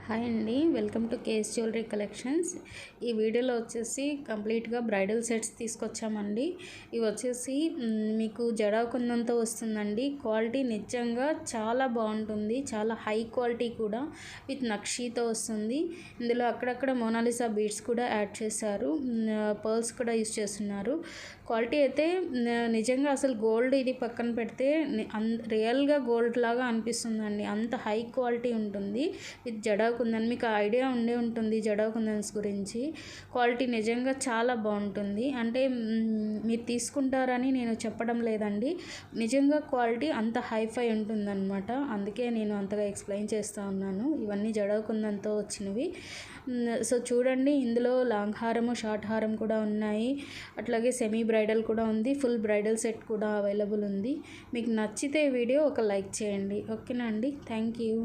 Hi అండి, welcome to KS jewellery collections. ఈ వీడియోలో వచ్చేసి కంప్లీట్గా బ్రైడల్ సెట్స్ తీసుకొచ్చామండి. ఇవి వచ్చేసి మీకు జడా కుందంతో వస్తుందండి. క్వాలిటీ నిజంగా చాలా బాగుంటుంది, చాలా హై క్వాలిటీ కూడా, విత్ నక్షీతో వస్తుంది. ఇందులో అక్కడక్కడ మోనాలిసా బీడ్స్ కూడా యాడ్ చేశారు, పర్ల్స్ కూడా యూస్ చేస్తున్నారు. క్వాలిటీ అయితే నిజంగా అసలు గోల్డ్ ఇది పక్కన పెడితే రియల్గా గోల్డ్ లాగా అనిపిస్తుందండి, అంత హై క్వాలిటీ ఉంటుంది. విత్ జడా కుందన్, మీకు ఐడియా ఉండే ఉంటుంది జడా కుందన్స్ గురించి. క్వాలిటీ నిజంగా చాలా బాగుంటుంది. అంటే మీరు తీసుకుంటారని నేను చెప్పడం లేదండి, నిజంగా క్వాలిటీ అంత హైఫై ఉంటుందన్నమాట. అందుకే నేను అంతగా ఎక్స్ప్లెయిన్ చేస్తూ ఉన్నాను. ఇవన్నీ జడా కుందన్తో వచ్చినవి. సో చూడండి, ఇందులో లాంగ్ హారము, షార్ట్ హారం కూడా ఉన్నాయి. అట్లాగే సెమీ బ్రైడల్ కూడా ఉంది, ఫుల్ బ్రైడల్ సెట్ కూడా అవైలబుల్ ఉంది. మీకు నచ్చితే వీడియో ఒక లైక్ చేయండి. ఓకేనా అండి, థ్యాంక్ యూ.